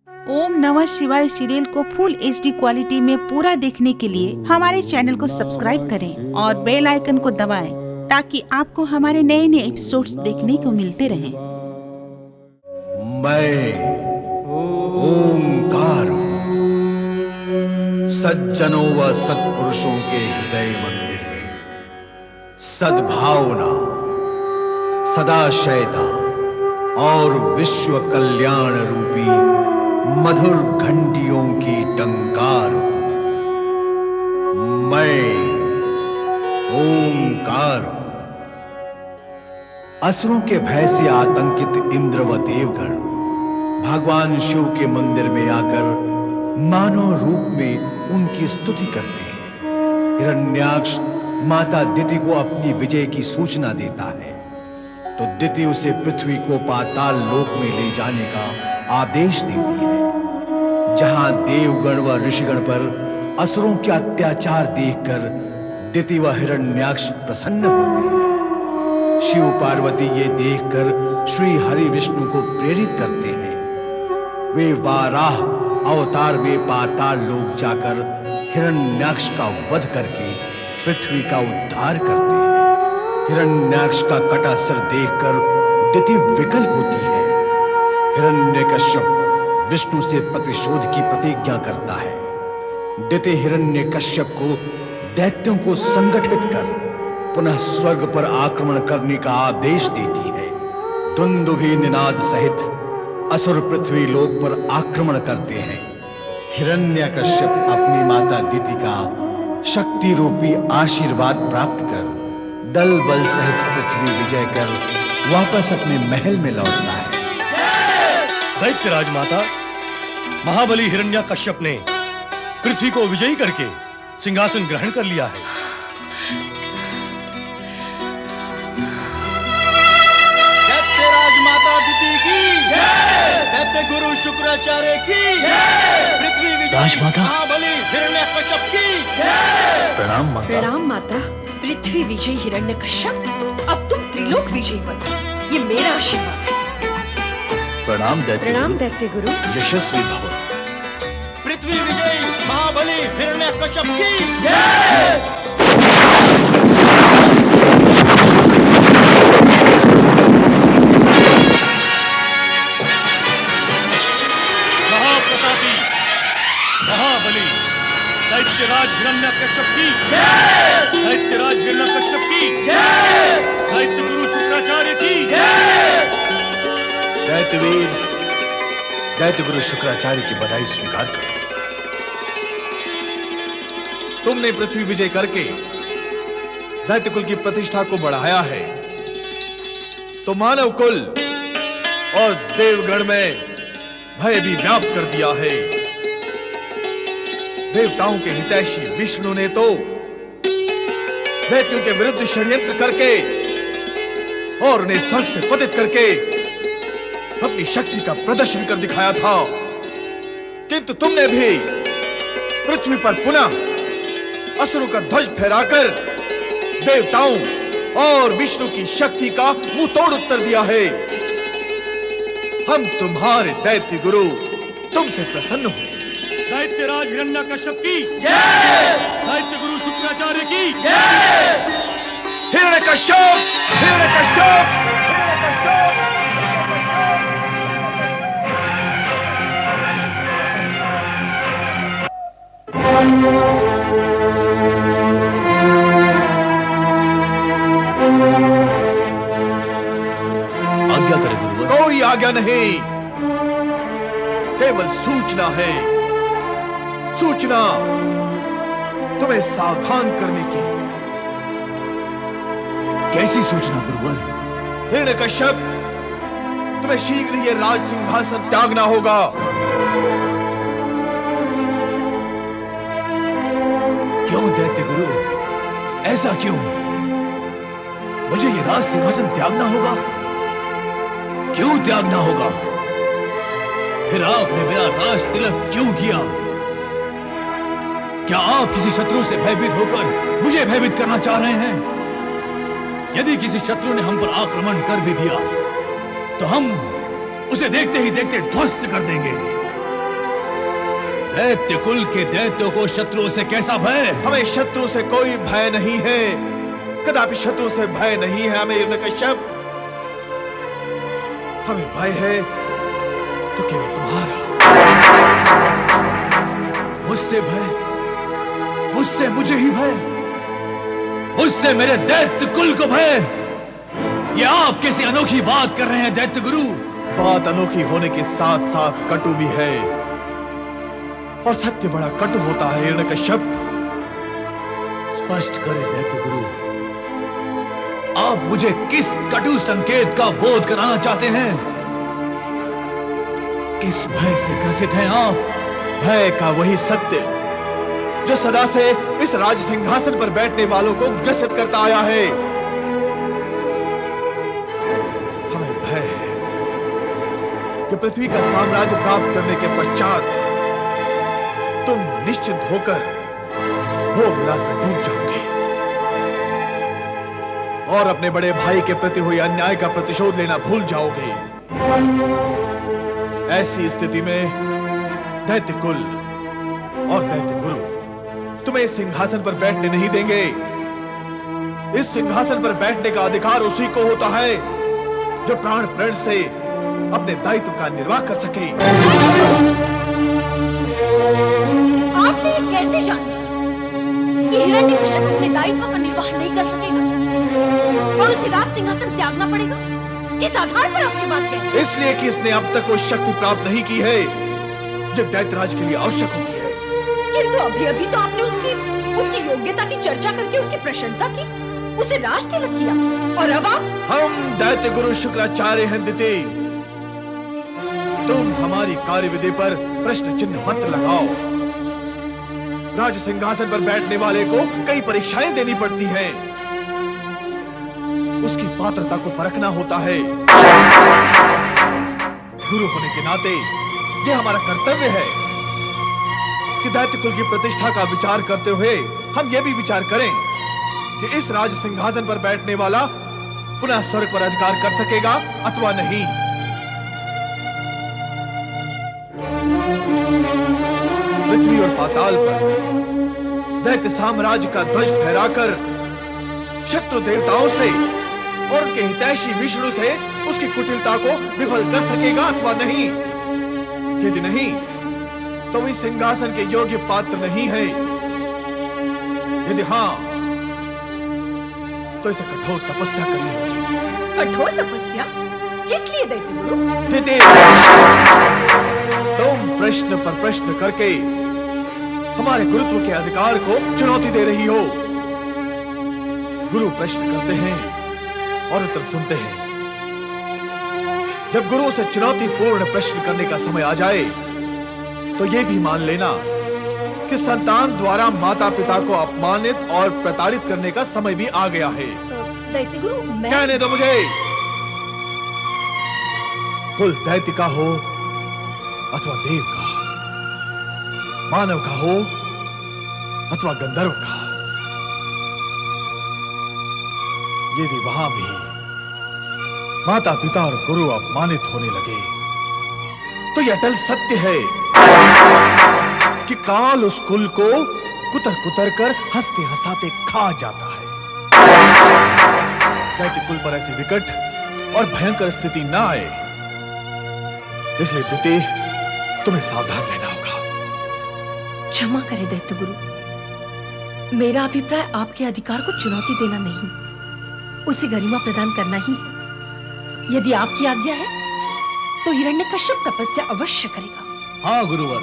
ओम नमः शिवाय सीरियल को फुल HD क्वालिटी में पूरा देखने के लिए हमारे चैनल को सब्सक्राइब करें और बेल आइकन को दबाएं ताकि आपको हमारे नए नए एपिसोड्स देखने को मिलते रहें। मैं ओंकार हूं, सज्जनों व सत्पुरुषों के हृदय मंदिर में सद्भावना, सदाशयता और विश्व कल्याण रूपी मधुर घंटियों की टंकार हूं। मैं ओंकार हूं। असुरों के भय से आतंकित इंद्र व देवगण भगवान शिव के मंदिर में आकर मानव रूप में उनकी स्तुति करते हैं। हिरण्याक्ष माता दिति को अपनी विजय की सूचना देता है तो दिति उसे पृथ्वी को पाताल लोक में ले जाने का आदेश देती है, जहां देवगण व ऋषिगण पर असुरों के अत्याचार देखकर दिति व हिरण्याक्ष प्रसन्न होते हैं। शिव पार्वती ये देखकर श्री हरि विष्णु को प्रेरित करते हैं। वे वाराह अवतार में पाताल लोक जाकर हिरण्याक्ष का वध करके पृथ्वी का उद्धार करते हैं। हिरण्याक्ष का कटा सिर देखकर दिति विकल होती है। हिरण्यकश्यप विष्णु से प्रतिशोध की प्रतिज्ञा करता है। दिति हिरण्यकश्यप को दैत्यों को संगठित कर पुनः स्वर्ग पर आक्रमण करने का आदेश देती है। दुंदुभि निनाद सहित असुर पृथ्वी लोक पर आक्रमण करते हैं। हिरण्यकश्यप अपनी माता दिति का शक्ति रूपी आशीर्वाद प्राप्त कर दल बल सहित पृथ्वी विजय कर वापस अपने महल में लौटता है। दैत्य राजमाता महाबली हिरण्यकश्यप ने पृथ्वी को विजयी करके सिंहासन ग्रहण कर लिया है। दैत्य राजमाता दिति की जय, दैत्य गुरु शुक्राचार्य की जय, पृथ्वी विजयी राजमाता महाबली हिरण्यकश्यप की जय। प्रणाम माता। प्रणाम माता। पृथ्वी विजयी हिरण्यकश्यप, अब तुम त्रिलोक विजयी बनो, ये मेरा आशीर्वाद है। प्रणाम दैत्य गुरु। यशस्वी भव। पृथ्वी विजयी महाबली हिरण्यकश्यप की जय। महाप्रतापी महाबली दैत्यराज हिरण्यकश्यप की जय, दैत्यराज हिरण्यकश्यप की जय, दैत्य गुरु शुक्राचार्य की जय। दैत्यवीर दैत्य गुरु शुक्राचार्य की बधाई स्वीकार करो। तुमने पृथ्वी विजय करके दैत्य कुल की प्रतिष्ठा को बढ़ाया है तो मानव कुल और देवगण में भय भी व्याप्त कर दिया है। देवताओं के हितैषी विष्णु ने तो दैत्यों के विरुद्ध षड्यंत्र करके और उन्हें स्वर्ग से पतित करके अपनी शक्ति का प्रदर्शन कर दिखाया था, किंतु तुमने भी पृथ्वी पर पुनः असुरों का ध्वज फहराकर देवताओं और विष्णु की शक्ति का मुंह तोड़ उत्तर दिया है। हम तुम्हारे दैत्य गुरु तुमसे प्रसन्न हुए। दैत्यराज हिरण्यकश्यप की जय, दैत्य गुरु शुक्राचार्य की जय। हिरण्यकश्यप हिरण्यकश्यप आज्ञा करे गुरुवर। कोई आज्ञा नहीं, केवल सूचना है। सूचना तुम्हें सावधान करने की। कैसी सूचना गुरुवर? हिरण्यकश्यप, तुम्हें शीघ्र ये राज सिंहासन त्यागना होगा। क्यों दैत्य गुरु, ऐसा क्यों? मुझे ये राज सिंहासन त्यागना होगा? क्यों त्यागना होगा? फिर आपने मेरा राज तिलक क्यों किया? क्या आप किसी शत्रु से भयभीत होकर मुझे भयभीत करना चाह रहे हैं? यदि किसी शत्रु ने हम पर आक्रमण कर भी दिया तो हम उसे देखते ही देखते ध्वस्त कर देंगे। दैत्य कुल के दैत्यों को शत्रुओं से कैसा भय? हमें शत्रु से कोई भय नहीं है, कदापि शत्रु से भय नहीं है हमें हिरण्यकश्यप। हमें भय है तो केवल तुम्हारा। मुझसे भय? मुझसे मुझे ही भय? मुझसे मेरे दैत्य कुल को भय? ये आप कैसी अनोखी बात कर रहे हैं दैत्य गुरु? बात अनोखी होने के साथ साथ कटु भी है, और सत्य बड़ा कटु होता है हिरण्यकश्यप। स्पष्ट करें दैत्य गुरु, आप मुझे किस कटु संकेत का बोध कराना चाहते हैं? किस भय से ग्रसित हैं आप? भय का वही सत्य जो सदा से इस राज सिंहासन पर बैठने वालों को ग्रसित करता आया है। हमें भय है कि पृथ्वी का साम्राज्य प्राप्त करने के पश्चात तुम निश्चिंत होकर भोग विलास में डूब जाओगे और अपने बड़े भाई के प्रति हुए अन्याय का प्रतिशोध लेना भूल जाओगे। ऐसी स्थिति में दैत्य कुल और दैत्य गुरु तुम्हें इस सिंहासन पर बैठने नहीं देंगे। इस सिंहासन पर बैठने का अधिकार उसी को होता है जो प्राण प्रण से अपने दायित्व का निर्वाह कर सके। आपने ये कैसे जान लिया कि हिरण्यकश्यप अपने दायित्व का निर्वाह नहीं कर सकेगा और उसे राज सिंहासन त्यागना पड़ेगा? किस आधार पर आपने बात कही? इसलिए कि इसने अब तक वो शक्ति प्राप्त नहीं की है जो दैत्यराज के लिए आवश्यक होती है। किंतु अभी तो आपने उसकी योग्यता की चर्चा करके उसकी प्रशंसा की, उसे राज तिलक किया, और अब आप? हम दैत्य गुरु शुक्राचार्य हैं दिति। तुम हमारी कार्यविधि पर प्रश्न चिन्ह मत लगाओ। राज सिंहासन पर बैठने वाले को कई परीक्षाएं देनी पड़ती हैं, उसकी पात्रता को परखना होता है। गुरु होने के नाते यह हमारा कर्तव्य है कि दैत्य कुल की प्रतिष्ठा का विचार करते हुए हम यह भी विचार करें कि इस राज सिंहासन पर बैठने वाला पुनः स्वर्ग पर अधिकार कर सकेगा अथवा नहीं। पृथ्वी और पाताल पर दैत्य साम्राज्य का ध्वज फहराकर शत्रु देवताओं से और उनके हितैषी विष्णु से उसकी कुटिलता को विफल कर सकेगा अथवा नहीं। यदि नहीं तो इस सिंहासन के योग्य पात्र नहीं है। यदि हाँ तो इसे कठोर तपस्या करनी होगी। कठोर तपस्या? किस लिए दैत्य गुरु? दिति, तुम प्रश्न पर प्रश्न करके हमारे गुरुत्व के अधिकार को चुनौती दे रही हो। गुरु प्रश्न करते हैं और उत्तर सुनते हैं। जब गुरु से चुनौतीपूर्ण प्रश्न करने का समय आ जाए तो यह भी मान लेना कि संतान द्वारा माता पिता को अपमानित और प्रताड़ित करने का समय भी आ गया है। दैत्य गुरु, मैं... कहने दो मुझे। कुल दैत्य का हो अथवा देव का, मानव का हो अथवा गंधर्व का, यदि वहां भी माता पिता और गुरु अपमानित होने लगे तो यह अटल सत्य है कि काल उस कुल को कुतर कुतर कर हंसते हंसाते खा जाता है। दैत्य कुल पर ऐसी विकट और भयंकर स्थिति ना आए, इसलिए दिति तुम्हें सावधान रहना होगा। क्षमा करें दैत्य गुरु, मेरा अभिप्राय आपके अधिकार को चुनौती देना नहीं, उसे गरिमा प्रदान करना ही है। यदि आपकी आज्ञा है तो हिरण्यकश्यप तपस्या अवश्य करेगा। हाँ गुरुवर,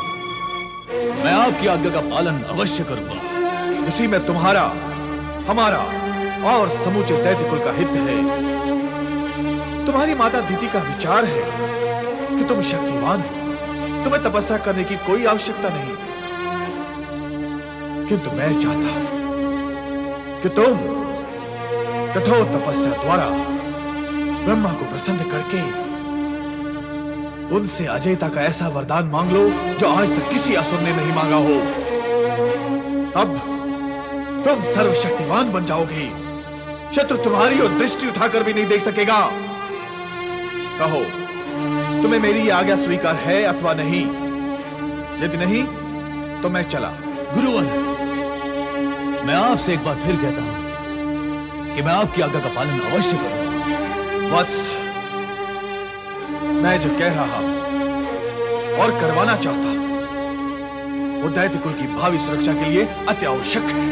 मैं आपकी आज्ञा का पालन अवश्य करूंगा। इसी में तुम्हारा, हमारा और समूचे दैत्य कुल का हित है। तुम्हारी माता दिति का विचार है कि तुम शक्तिवान हो, तुम्हें तपस्या करने की कोई आवश्यकता नहीं, किंतु मैं चाहता हूं कि तुम कठोर तपस्या द्वारा ब्रह्मा को प्रसन्न करके उनसे अजयता का ऐसा वरदान मांग लो जो आज तक किसी असुर ने नहीं मांगा हो। तब तुम सर्वशक्तिवान बन जाओगे, शत्रु तुम्हारी ओर दृष्टि उठाकर भी नहीं देख सकेगा। कहो, तुम्हें मेरी यह आज्ञा स्वीकार है अथवा नहीं? यदि नहीं तो मैं चला। गुरुवर, मैं आपसे एक बार फिर कहता हूं कि मैं आपकी आज्ञा का पालन अवश्य करूंगा। वत्स, मैं जो कह रहा हूं और करवाना चाहता हूं वो दैत्य कुल की भावी सुरक्षा के लिए अति आवश्यक है।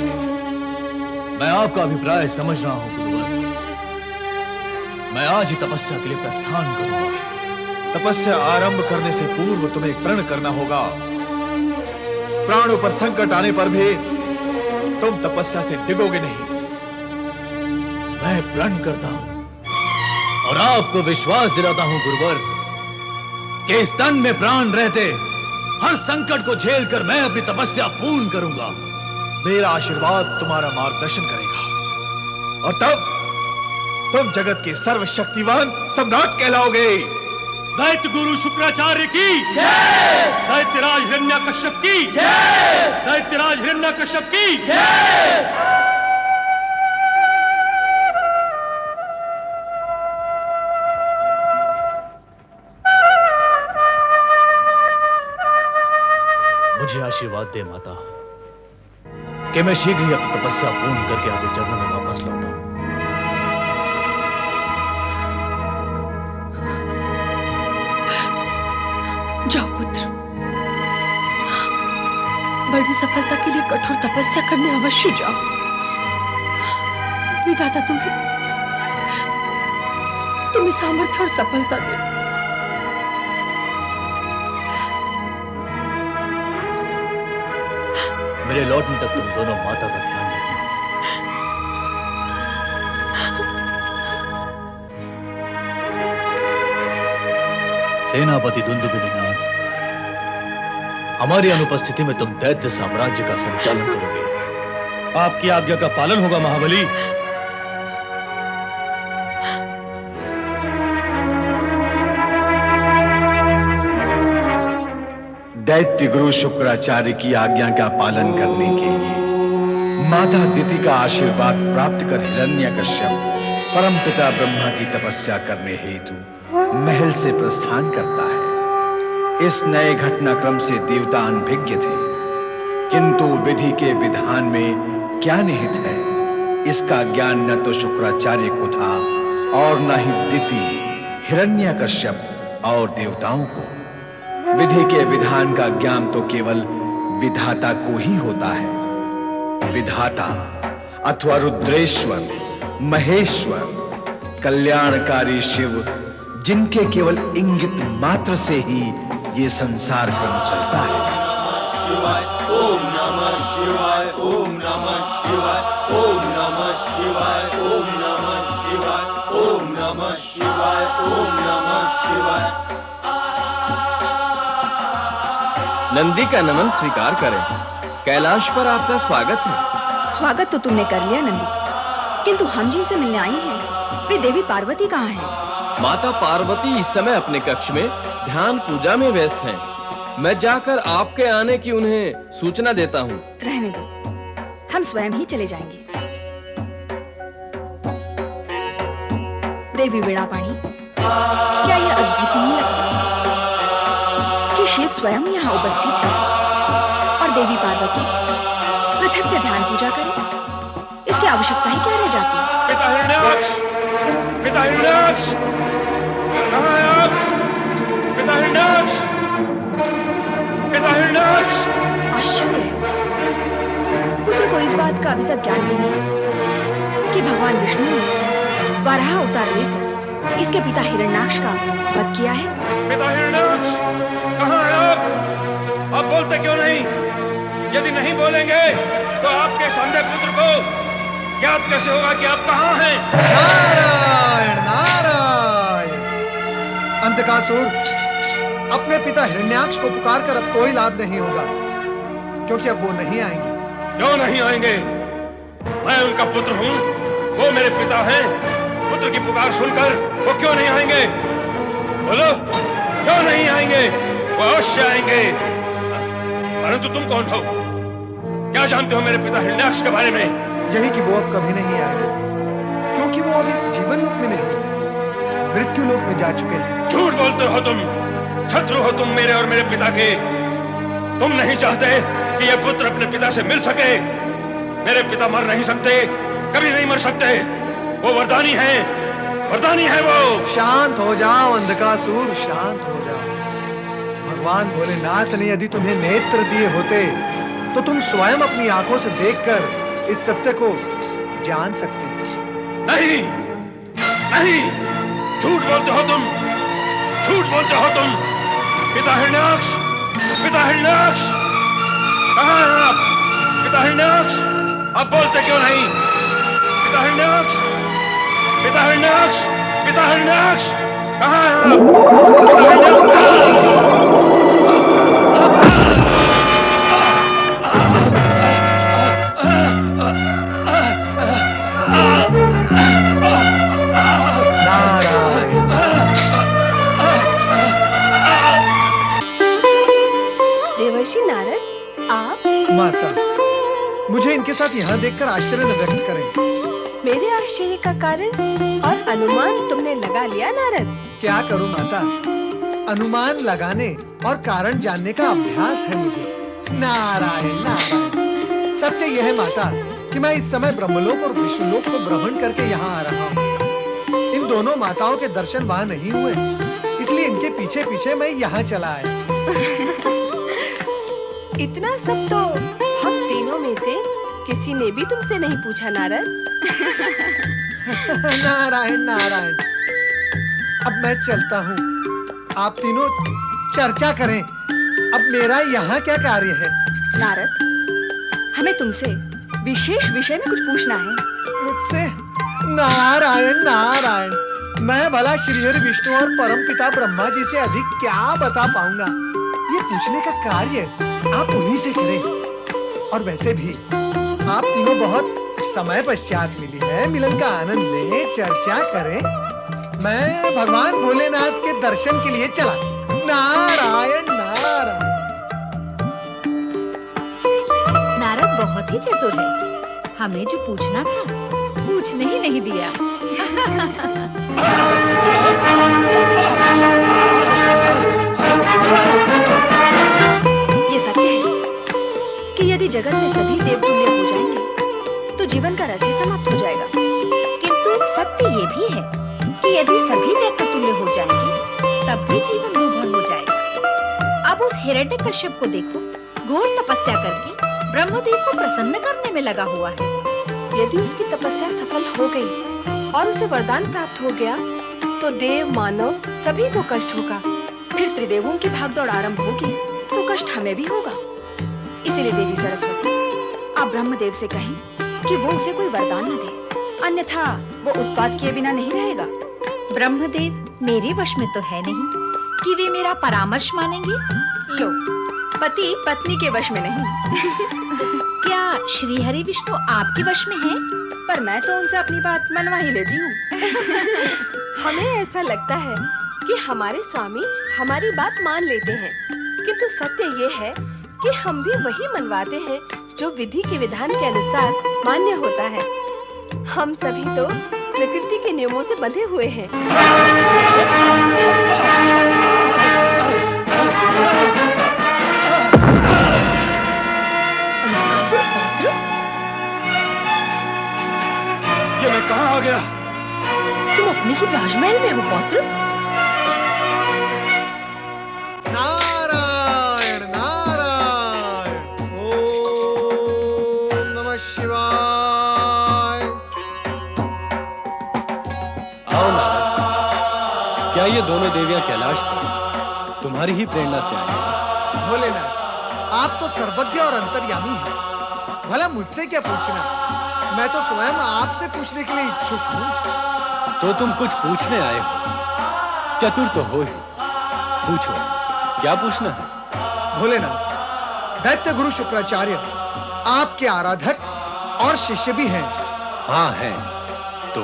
मैं आपका अभिप्राय समझ रहा हूं गुरुवर। मैं आज ही तपस्या के लिए प्रस्थान करूंगा। तपस्या आरंभ करने से पूर्व तुम्हें एक प्रण करना होगा। प्राणों पर संकट आने पर भी तुम तपस्या से डिगोगे नहीं। मैं प्रण करता हूं और आपको विश्वास दिलाता हूं गुरुवर कि इस तन में प्राण रहते हर संकट को झेलकर मैं अपनी तपस्या पूर्ण करूंगा। मेरा आशीर्वाद तुम्हारा मार्गदर्शन करेगा और तब तुम जगत के सर्वशक्तिवान सम्राट कहलाओगे। दैत्य गुरु शुक्राचार्य की जय, दैत्यराज हिरण्यकश्यप की जय, दैत्यराज हिरण्यकश्यप की जय। मुझे आशीर्वाद दे माता कि मैं शीघ्र ही अपनी तपस्या पूर्ण करके आपके चरणों में वापस लौटा हूं। जाओ पुत्र, बड़ी सफलता के लिए कठोर तपस्या करने अवश्य जाओ। विधाता तुम्हें सामर्थ्य और सफलता दे। मेरे लौटने तक तुम दोनों माता का ध्यान रखना। सेनापति दुंदुभिनाथ, हमारी अनुपस्थिति में तुम दैत्य साम्राज्य का संचालन करोगे। आपकी आज्ञा का पालन होगा महाबली। दैत्य गुरु शुक्राचार्य की आज्ञा का पालन करने के लिए माता दिति का आशीर्वाद प्राप्त कर हिरण्यकश्यप परमपिता ब्रह्मा की तपस्या करने हेतु महल से प्रस्थान करता है। इस नए घटनाक्रम से देवता अनभिज्ञ थे, किंतु विधि के विधान में क्या निहित है इसका ज्ञान न तो शुक्राचार्य को था और न ही दिति, हिरण्यकश्यप और देवताओं को। विधि के विधान का ज्ञान तो केवल विधाता को ही होता है। विधाता अथवा रुद्रेश्वर, महेश्वर, कल्याणकारी शिव, जिनके केवल इंगित मात्र से ही ये संसार क्रम चलता है। शिवाय ओम नमः शिवाय, ओम नमः शिवाय, ओम नमः शिवाय, ओम नमः शिवाय, ओम नमः शिवाय, ओम नमः शिवाय। नंदी का नमन स्वीकार करें। कैलाश पर आपका स्वागत है। स्वागत तो तुमने कर लिया नंदी, किंतु हम जिनसे मिलने आई हैं वे देवी पार्वती कहाँ हैं? माता पार्वती इस समय अपने कक्ष में ध्यान पूजा में व्यस्त हैं। मैं जाकर आपके आने की उन्हें सूचना देता हूँ। रहने दो, हम स्वयं ही चले जाएंगे। देवी वीणापाणी, क्या यह अद्भुत नहीं लगता कि शिव स्वयं यहाँ उपस्थित है और देवी पार्वती पृथक से ध्यान पूजा करें? इसकी आवश्यकता ही क्या रह जाती है? पिता हिरण्याक्ष, पिता हिरण्याक्ष, कहाँ हैं आप? पिता हिरण्याक्ष, पिता हिरण्याक्ष। आश्चर्य है, पुत्र को इस बात का अभी तक ज्ञान भी नहीं कि भगवान विष्णु ने वराह अवतार लेकर इसके पिता हिरण्याक्ष का वध किया है। पिता हिरण्याक्ष, कहाँ हैं आप? आप बोलते क्यों नहीं? यदि नहीं बोलेंगे तो आपके संध्या पुत्र को ज्ञात कैसे होगा कि आप कहाँ हैं? नारायण नारायण। अंधकासुर, अपने पिता हिरण्याक्ष को पुकार कर अब कोई लाभ नहीं होगा, क्योंकि अब वो नहीं आएंगे। क्यों नहीं आएंगे? मैं उनका पुत्र हूँ, वो मेरे पिता हैं। पुत्र की पुकार सुनकर वो क्यों नहीं आएंगे? बोलो, क्यों नहीं आएंगे? वो अवश्य आएंगे। परंतु तुम कौन हो? क्या जानते हो मेरे पिता हिरण्याक्ष के बारे में? यही कि वो अब कभी नहीं आएंगे, क्योंकि वो अब इस जीवन लोक में नहीं, मृत्यु लोक में जा चुके हैं। झूठ बोलते हो तुम, शत्रु हो तुम मेरे और मेरे पिता के। तुम नहीं चाहते कि यह पुत्र अपने पिता से मिल सके। मेरे पिता मर नहीं सकते, कभी नहीं मर सकते। वो वरदानी है वो। शांत हो जाओ अंधकासुर, शांत हो जाओ। भगवान भोलेनाथ ने यदि तुम्हें नेत्र दिए होते तो तुम स्वयं अपनी आंखों से देखकर इस सत्य को जान सकते। नहीं, नहीं, झूठ बोलते हो तुम, झूठ बोलते हो तुम। पिता हिरण्याक्ष, पिता हिरण्याक्ष, कहाँ हैं आप? पिता हिरण्याक्ष, आप बोलते क्यों नहीं? पिता हिरण्याक्ष, पिता हिरण्याक्ष, पिता हिरण्याक्ष, कहाँ हैं आप? पिता हिरण्याक्ष। देवर्षि नारद, आप? माता, मुझे इनके साथ यहाँ देखकर आश्चर्य न व्यक्त करें। मेरे आश्चर्य का कारण और अनुमान तुमने लगा लिया नारद। क्या करूं माता, अनुमान लगाने और कारण जानने का अभ्यास है मुझे। नारायण नारायण। सत्य यह है माता कि मैं इस समय ब्रह्मलोक और विष्णुलोक को भ्रमण करके यहाँ आ रहा हूँ। इन दोनों माताओं के दर्शन वहाँ नहीं हुए, इसलिए इनके पीछे पीछे मैं यहाँ चला आया। इतना सब तो हम तीनों में से किसी ने भी तुमसे नहीं पूछा नारद। नारायण नारायण। अब मैं चलता हूँ, आप तीनों चर्चा करें। अब मेरा यहाँ क्या कार्य है? नारद, हमें तुमसे विशेष विषय में कुछ पूछना है। मुझसे? नारायण नारायण। मैं भला श्रीहरि विष्णु और परमपिता ब्रह्मा जी से अधिक क्या बता पाऊंगा? ये पूछने का कार्य आप उन्हीं से करें। और वैसे भी आप तीनों बहुत समय पश्चात मिली है, मिलन का आनंद लें, चर्चा करें। मैं भगवान भोलेनाथ के दर्शन के लिए चला। नारायण नारायण। नारद बहुत ही चतुर है, हमें जो पूछना था पूछने ही नहीं दिया। ये सत्य है कि यदि जगत में सभी देवतुल्य हो जाएंगे तो जीवन का रस ही समाप्त हो जाएगा। किंतु सत्य ये भी है कि यदि सभी दैत्यतुल्य हो जाएंगे तब भी जीवन दुर्भर हो जाएगा। अब उस हिरण्यकश्यप को देखो, घोर तपस्या करके ब्रह्मदेव को प्रसन्न करने में लगा हुआ है। यदि उसकी तपस्या सफल हो गई और उसे वरदान प्राप्त हो गया तो देव मानव सभी को कष्ट होगा। फिर त्रिदेवों की भागदौड़ आरंभ होगी तो कष्ट हमें भी होगा। इसीलिए देवी सरस्वती, आप ब्रह्मदेव से कहें कि वो उसे कोई वरदान न दे, अन्यथा वो उत्पात किए बिना नहीं रहेगा। ब्रह्मदेव मेरे वश में तो है नहीं कि वे मेरा परामर्श मानेंगे। लो, पति पत्नी के वश में नहीं। क्या श्रीहरि विष्णु आपके वश में है? पर मैं तो उनसे अपनी बात मनवा ही लेती हूँ। हमें ऐसा लगता है कि हमारे स्वामी हमारी बात मान लेते हैं, किंतु सत्य ये है कि हम भी वही मनवाते हैं जो विधि के विधान के अनुसार मान्य होता है। हम सभी तो प्रकृति के नियमों से बंधे हुए हैं। अंधकासुर पौत्र, ये मैं कहाँ आ गया? तुम अपने ही राजमहल में हो पौत्र। नारायण नारायण। ओम नमः शिवाय। आओ नारद, क्या ये दोनों देवियां कैलाश पर तुम्हारी ही प्रेरणा से आई हैं? भोलेनाथ, आप तो सर्वज्ञ और अंतर्यामी हैं। भला मुझसे क्या पूछना? मैं तो स्वयं आपसे पूछने के लिए इच्छुक हूँ। तो तुम कुछ पूछने आए हो? चतुर तो हो ही। पूछो, क्या पूछना है? भोलेनाथ, दैत्य गुरु शुक्राचार्य आपके आराधक और शिष्य भी हैं। हाँ हैं। तो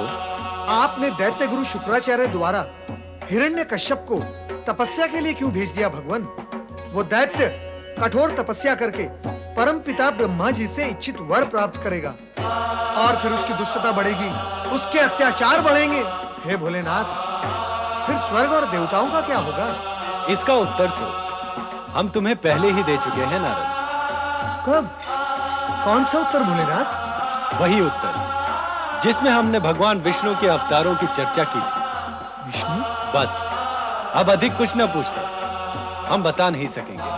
आपने दैत्य गुरु शुक्राचार्य द्वारा हिरण्यकश्यप को तपस्या के लिए क्यों भेज दिया भगवान? वो दैत्य कठोर तपस्या करके परमपिता ब्रह्मा जी से इच्छित वर प्राप्त करेगा और फिर उसकी दुष्टता बढ़ेगी, उसके अत्याचार बढ़ेंगे। हे भोलेनाथ, फिर स्वर्ग और देवताओं का क्या होगा? इसका उत्तर तो हम तुम्हें पहले ही दे चुके हैं नारद। कब? कौन सा उत्तर भोलेनाथ? वही उत्तर जिसमें हमने भगवान विष्णु के अवतारों की चर्चा की थी। विष्णु? बस अब अधिक कुछ न पूछना, हम बता नहीं सकेंगे।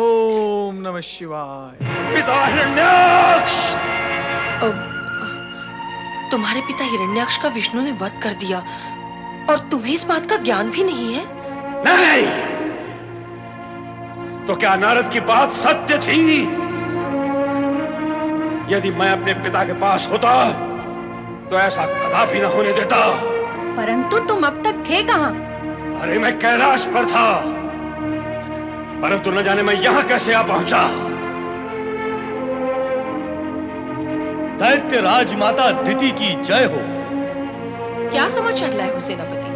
ओम नमः शिवाय। पिता हिरण्याक्ष! तुम्हारे पिता हिरण्याक्ष का विष्णु ने वध कर दिया और तुम्हें इस बात का ज्ञान भी नहीं है? नहीं! तो क्या नारद की बात सत्य थी? यदि मैं अपने पिता के पास होता तो ऐसा कदापि न होने देता। परंतु तुम अब तक थे कहां? अरे मैं कैलाश पर था, परंतु न जाने मैं यहां कैसे आ पहुंचा। दैत्य राजमाता अदिति की जय हो। क्या समाचार लाए हो सेनापति?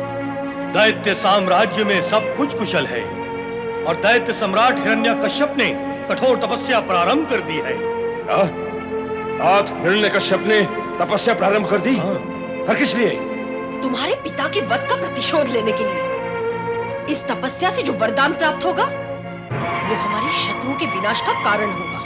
दैत्य साम्राज्य में सब कुछ कुशल है और दैत्य सम्राट हिरण्यकश्यप ने कठोर तपस्या प्रारंभ कर दी है। आज हिरण्यकश्यप ने तपस्या प्रारंभ कर दी? पर किस लिए? तुम्हारे पिता के वध का प्रतिशोध लेने के लिए। इस तपस्या से जो वरदान प्राप्त होगा वो हमारे शत्रुओं के विनाश का कारण होगा।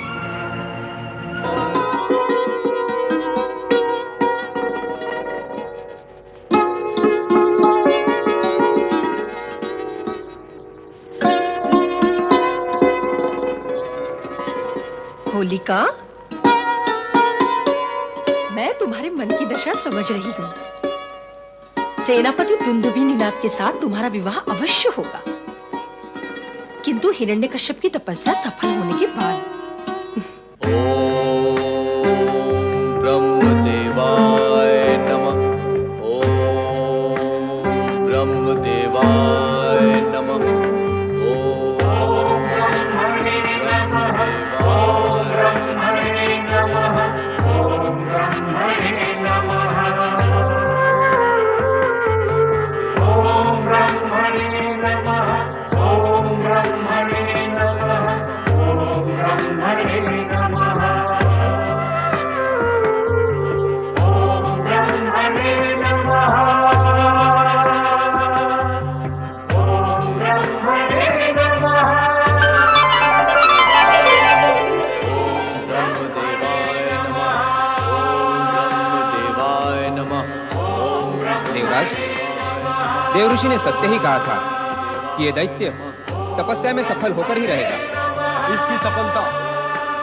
होलिका, मैं तुम्हारे मन की दशा समझ रही हूँ। सेनापति दुंदुभिनिनाद के साथ तुम्हारा विवाह अवश्य होगा, किंतु हिरण्यकश्यप की तपस्या सफल होने के बाद। ओम ब्रह्मदेवाय नमः। ओम ब्रह्मदेवाय नमः। देव ऋषि ने सत्य ही कहा था कि ये दैत्य तपस्या में सफल होकर ही रहेगा। इसकी सफलता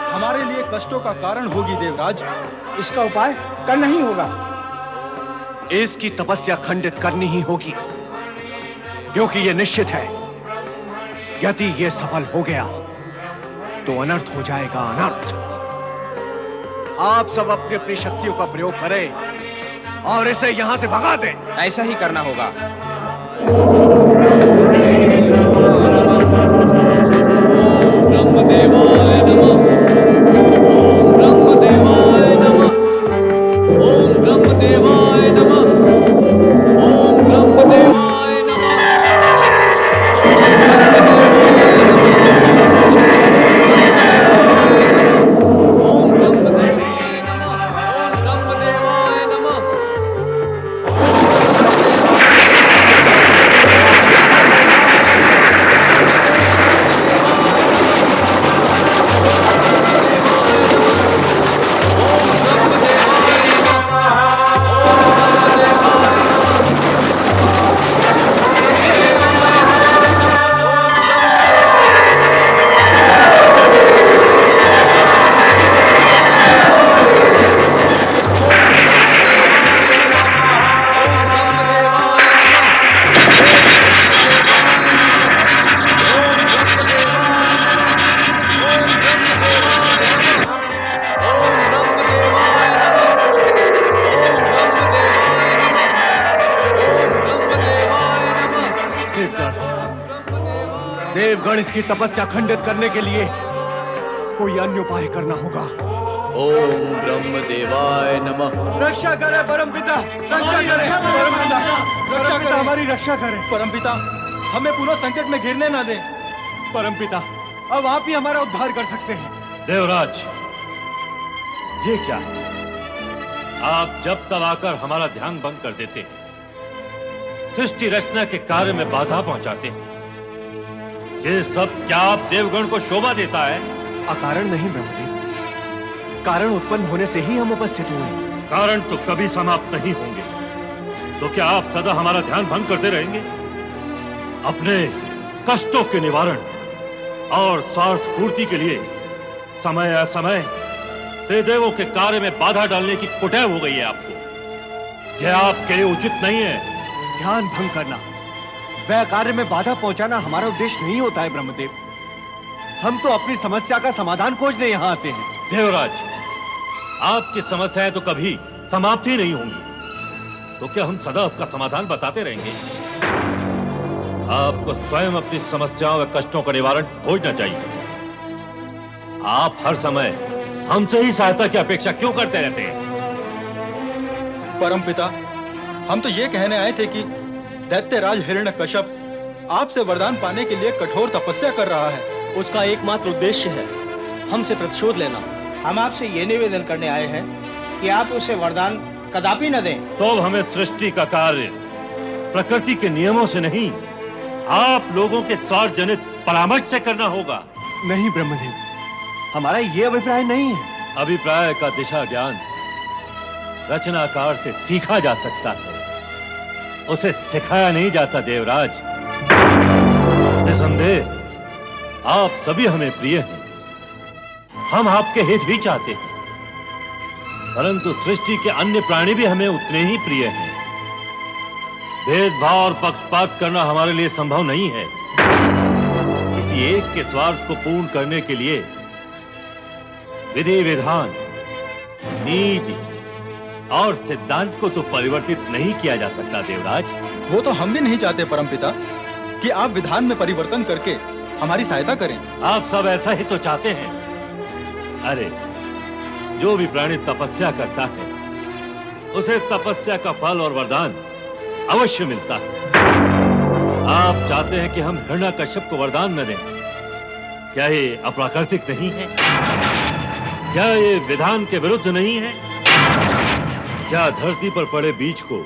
हमारे लिए कष्टों का कारण होगी देवराज। इसका उपाय करना ही होगा। इसकी तपस्या खंडित करनी ही होगी, क्योंकि यह निश्चित है यदि यह सफल हो गया तो अनर्थ हो जाएगा, अनर्थ। आप सब अपनी अपनी शक्तियों का प्रयोग करें और इसे यहां से भगा दें। ऐसा ही करना होगा। ब्रह्मदेवाय नमः। ओम ब्रह्मदेवाय नमः। ओम ब्रह्मदेवाय नमः। ओम ब्रह्मदेवाय नमः। ओम ब्रह्मदेवाय नमः। देवगण इसकी तपस्या खंडित करने के लिए कोई अन्य उपाय करना होगा। ओम ब्रह्मदेवाय नमः। रक्षा करे परमपिता, रक्षा करे परमपिता, रक्षा करे, हमारी रक्षा करे परमपिता, हमें पुनः संकट में घिरने ना दें। परमपिता, अब आप ही हमारा उद्धार कर सकते हैं। देवराज, ये क्या है? आप जब तब आकर हमारा ध्यान भंग कर देते हैं। सृष्टि रचना के कार्य में बाधा पहुंचाते हैं। ये सब क्या आप देवगण को शोभा देता है? अकारण नहीं ब्रह्मदेव, कारण उत्पन्न होने से ही हम उपस्थित हुए हैं। कारण तो कभी समाप्त नहीं होंगे, तो क्या आप सदा हमारा ध्यान भंग करते रहेंगे? अपने कष्टों के निवारण और स्वार्थ पूर्ति के लिए समय असमय त्रिदेवों के कार्य में बाधा डालने की कुटैव हो गई है आपको। यह आपके लिए उचित नहीं है। ध्यान भंग करना, वह कार्य में बाधा पहुंचाना हमारा उद्देश्य नहीं होता है ब्रह्मदेव। हम तो अपनी समस्या का समाधान खोजने यहाँ आते हैं। देवराज, आपकी समस्याएं तो कभी समाप्त ही नहीं होंगी, तो क्या हम सदा उसका समाधान बताते रहेंगे? आपको स्वयं अपनी समस्याओं व कष्टों का निवारण खोजना चाहिए। आप हर समय हमसे ही सहायता की अपेक्षा क्यों करते रहते हैं? परमपिता, हम तो ये कहने आए थे कि दैत्यराज हिरण्यकश्यप आपसे वरदान पाने के लिए कठोर तपस्या कर रहा है। उसका एकमात्र उद्देश्य है हमसे प्रतिशोध लेना। हम आपसे ये निवेदन करने आए हैं कि आप उसे वरदान कदापि न दें। तो हमें सृष्टि का कार्य प्रकृति के नियमों से नहीं, आप लोगों के स्वार्थ जनित परामर्श से करना होगा। नहीं ब्रह्मदेव, हमारा ये अभिप्राय नहीं है। अभिप्राय का दिशा ज्ञान रचनाकार से सीखा जा सकता है, उसे सिखाया नहीं जाता देवराज। निसंदेह आप सभी हमें प्रिय हैं, हम आपके हित भी चाहते हैं, परंतु सृष्टि के अन्य प्राणी भी हमें उतने ही प्रिय हैं। भेदभाव और पक्षपात करना हमारे लिए संभव नहीं है। किसी एक के स्वार्थ को पूर्ण करने के लिए विधि विधान, नीति और सिद्धांत को तो परिवर्तित नहीं किया जा सकता देवराज। वो तो हम भी नहीं चाहते परमपिता कि आप विधान में परिवर्तन करके हमारी सहायता करें। आप सब ऐसा ही तो चाहते हैं। अरे, जो भी प्राणी तपस्या करता है उसे तपस्या का फल और वरदान अवश्य मिलता है। आप चाहते हैं कि हम हिरण्यकश्यप को वरदान न दें। क्या ये अप्राकृतिक नहीं है? क्या ये विधान के विरुद्ध नहीं है? क्या धरती पर पड़े बीज को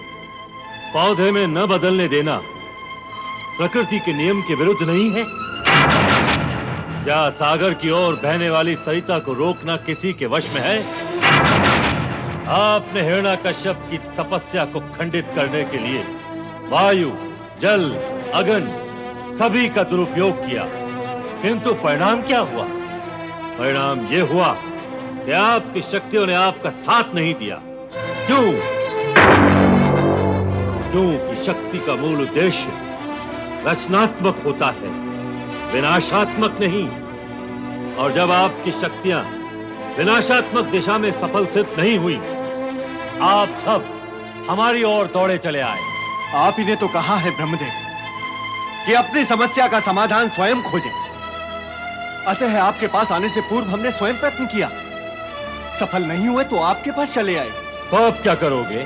पौधे में न बदलने देना प्रकृति के नियम के विरुद्ध नहीं है? क्या सागर की ओर बहने वाली सरिता को रोकना किसी के वश में है? आपने हिरण्यकश्यप की तपस्या को खंडित करने के लिए वायु, जल, अग्नि सभी का दुरुपयोग किया, किंतु परिणाम क्या हुआ? परिणाम ये हुआ कि आपकी शक्तियों ने आपका साथ नहीं दिया। क्यों? क्योंकि शक्ति का मूल उद्देश्य रचनात्मक होता है, विनाशात्मक नहीं। और जब आपकी शक्तियां विनाशात्मक दिशा में सफल सिद्ध नहीं हुई, आप सब हमारी ओर दौड़े चले आए। आप ही ने तो कहा है ब्रह्मदेव कि अपनी समस्या का समाधान स्वयं खोजें। अतः आपके पास आने से पूर्व हमने स्वयं प्रयत्न किया, सफल नहीं हुए तो आपके पास चले आए। तो अब क्या करोगे?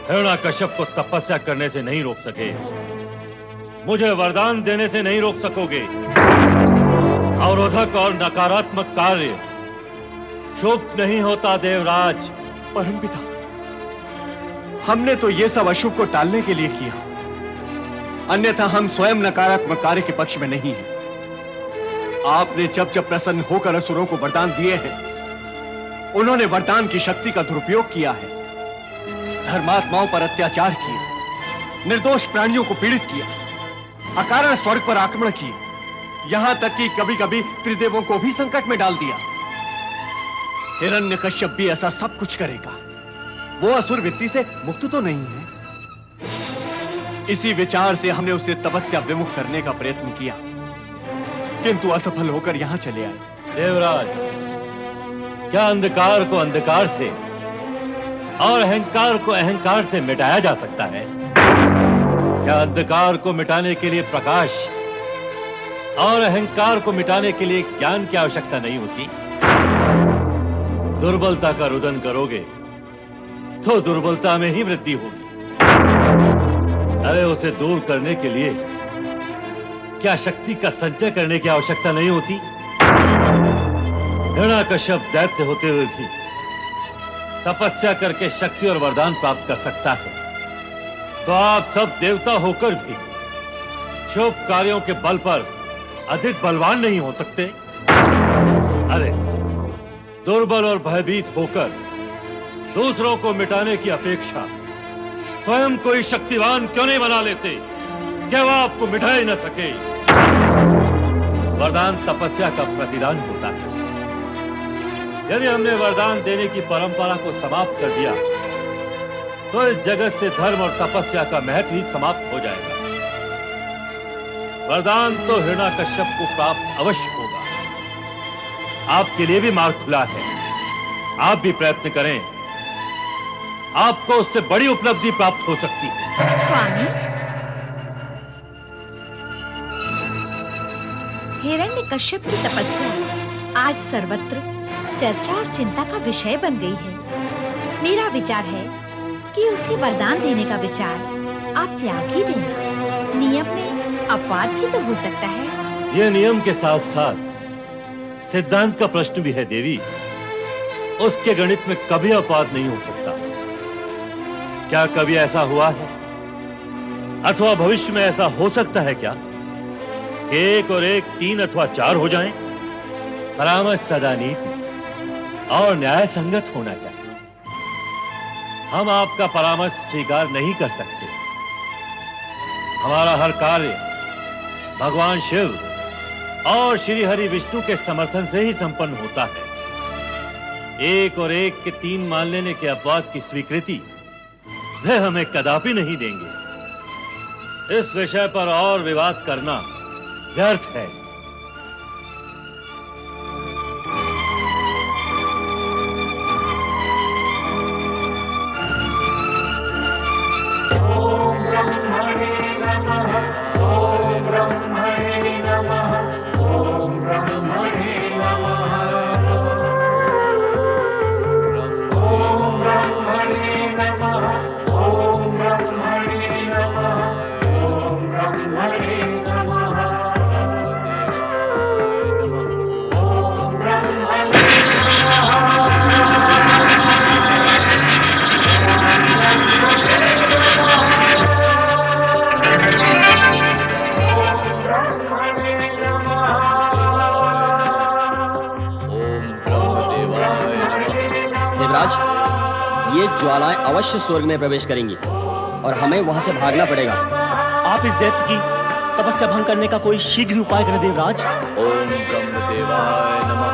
हिरण्यकश्यप को तपस्या करने से नहीं रोक सके, मुझे वरदान देने से नहीं रोक सकोगे। अवरोधक और नकारात्मक कार्य शुभ नहीं होता देवराज। परमपिता, हमने तो ये सब अशुभ को टालने के लिए किया, अन्यथा हम स्वयं नकारात्मक कार्य के पक्ष में नहीं हैं। आपने जब जब प्रसन्न होकर असुरों को वरदान दिए हैं, उन्होंने वरदान की शक्ति का दुरुपयोग किया है, धर्मात्माओं पर अत्याचार किए, निर्दोष प्राणियों को पीड़ित किया, अकारण स्वर्ग पर आक्रमण किए, यहां तक कि कभी कभी त्रिदेवों को भी संकट में डाल दिया। हिरण्यकश्यप भी ऐसा सब कुछ करेगा। वो असुर वृत्ति से मुक्त तो नहीं है। इसी विचार से हमने उसे तपस्या विमुख करने का प्रयत्न किया, किंतु असफल होकर यहां चले आए। देवराज, क्या अंधकार को अंधकार से और अहंकार को अहंकार से मिटाया जा सकता है? क्या अंधकार को मिटाने के लिए प्रकाश और अहंकार को मिटाने के लिए ज्ञान की आवश्यकता नहीं होती? दुर्बलता का रुदन करोगे तो दुर्बलता में ही वृद्धि होगी। अरे, उसे दूर करने के लिए क्या शक्ति का संचय करने की आवश्यकता नहीं होती? हिरण्यकश्यप दैत्य होते हुए भी तपस्या करके शक्ति और वरदान प्राप्त कर सकता है। तो आप सब देवता होकर भी शुभ कार्यों के बल पर अधिक बलवान नहीं हो सकते। अरे दुर्बल और भयभीत होकर दूसरों को मिटाने की अपेक्षा स्वयं कोई शक्तिवान क्यों नहीं बना लेते? क्या वह आपको मिटा ही न सके? वरदान तपस्या का प्रतिदान होता है। यदि हमने वरदान देने की परंपरा को समाप्त कर दिया तो इस जगत से धर्म और तपस्या का महत्व ही समाप्त हो जाएगा। वरदान तो हिरण्यकश्यप को प्राप्त अवश्य होगा। आपके लिए भी मार्ग खुला है। आप भी प्रयत्न करें, आपको उससे बड़ी उपलब्धि प्राप्त हो सकती है। स्वामी, हिरण्यकश्यप की तपस्या आज सर्वत्र चर्चा और चिंता का विषय बन गई है। मेरा विचार है कि उसे वरदान देने का विचार आप त्याग ही दें। नियम में अपवाद भी तो हो सकता है। यह नियम के साथ साथ सिद्धांत का प्रश्न भी है देवी। उसके गणित में कभी अपवाद नहीं हो सकता। क्या कभी ऐसा हुआ है अथवा भविष्य में ऐसा हो सकता है क्या कि 1 और 1 3 अथवा 4 हो जाएं? परामर्श सदा नीति और न्याय संगत होना चाहिए। हम आपका परामर्श स्वीकार नहीं कर सकते। हमारा हर कार्य भगवान शिव और श्री हरि विष्णु के समर्थन से ही संपन्न होता है। 1 और 1 के 3 मान लेने के अपवाद की स्वीकृति वह हमें कदापि नहीं देंगे। इस विषय पर और विवाद करना व्यर्थ है। ओम ब्रह्मणे नमः। ओम ब्रह्मणे नमः। ओम ब्रह्मणे नमः। ओम ब्रह्मणे नमः। ओम ब्रह्मणे नमः। ओम ब्रह्मणे नमः। ओम ब्रह्मणे देवराज, ये ज्वालाएं अवश्य स्वर्ग में प्रवेश करेंगी और हमें वहां से भागना पड़ेगा। आप इस दैत्य की तपस्या भंग करने का कोई शीघ्र उपाय करें देवराज। ओम ब्रह्मदेवाय नमः।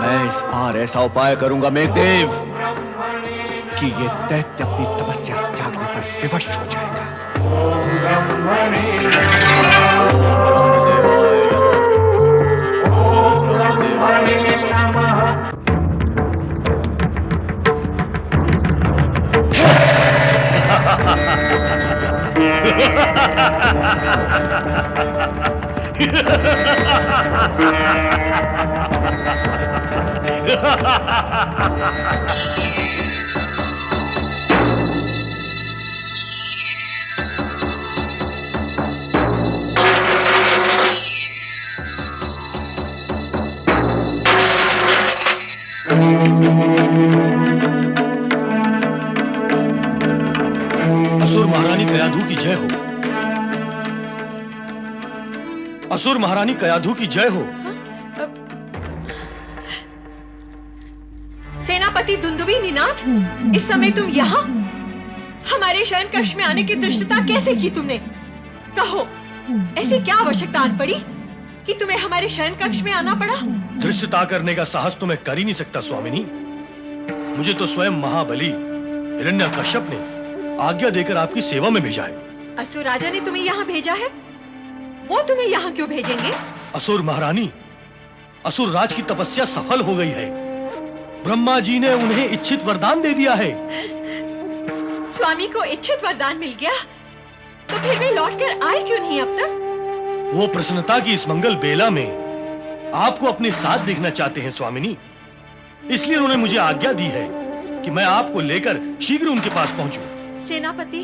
मैं इस बार ऐसा उपाय करूंगा मेघदेव कि ये दैत्य अपनी तपस्या त्यागने पर विवश हो जाएगा। ओम ब्रह्मणे नमः। असुर महारानी कयाधु की जय हो। असुर महारानी कयाधु की जय हो। सेनापति दुंदुभी निनाथ, इस समय तुम यहाँ? हमारे शयन कक्ष में आने की दुष्टता कैसे की तुमने? कहो, ऐसी क्या आवश्यकता आन पड़ी कि तुम्हें हमारे शयन कक्ष में आना पड़ा? धृष्टता करने का साहस तो मैं कर ही नहीं सकता स्वामिनी। मुझे तो स्वयं महाबली हिरण्यकश्यप ने आज्ञा देकर आपकी सेवा में भेजा है। असुर राजा ने तुम्हें यहाँ भेजा है? वो तुम्हें यहाँ क्यों भेजेंगे? असुर महारानी, असुर राज की तपस्या सफल हो गई है। ब्रह्मा जी ने उन्हें इच्छित वरदान दे दिया है। स्वामी को इच्छित वरदान मिल गया, तो फिर वे लौटकर आए क्यों नहीं अब तक? वो प्रसन्नता की इस मंगल बेला में आपको अपने साथ देखना चाहते हैं स्वामिनी। इसलिए उन्होंने मुझे आज्ञा दी है कि मैं आपको लेकर शीघ्र उनके पास पहुंचूं। सेनापति,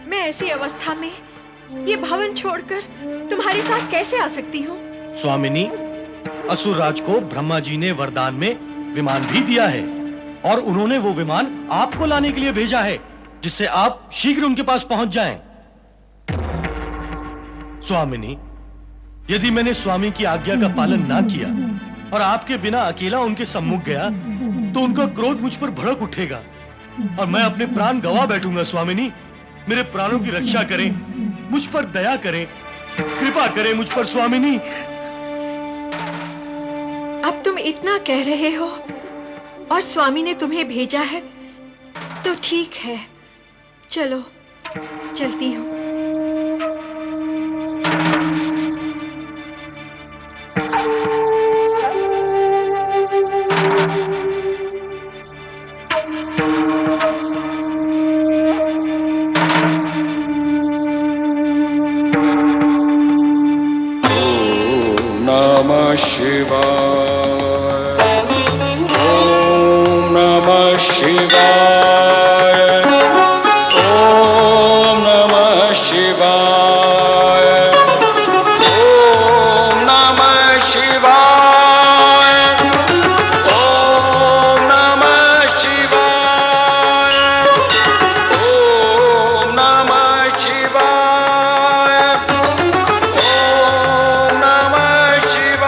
मैं ऐसी अवस्था में ये भवन छोड़कर तुम्हारे साथ कैसे आ सकती हूँ? स्वामिनी, असुर राज को ब्रह्मा जी ने वरदान में विमान भी दिया है और उन्होंने वो विमान आपको लाने के लिए भेजा है। जिससे आप शीघ्र उनके पास पहुंच जाएं। स्वामिनी, यदि मैंने स्वामी की आज्ञा का पालन ना किया और आपके बिना अकेला उनके सम्मुख गया तो उनका क्रोध मुझ पर भड़क उठेगा और मैं अपने प्राण गवा बैठूंगा। स्वामिनी, मेरे प्राणों की रक्षा करें, मुझ पर दया करें, कृपा करें मुझ पर स्वामिनी। अब तुम इतना कह रहे हो और स्वामी ने तुम्हें भेजा है तो ठीक है, चलो चलती हूँ। नमः शिवाय, ओम नमः शिवाय, ओम नमः शिवाय, ओम नमः शिवाय, ओम नमः शिवाय, ओम नमः शिवाय, ओम नमः शिवाय।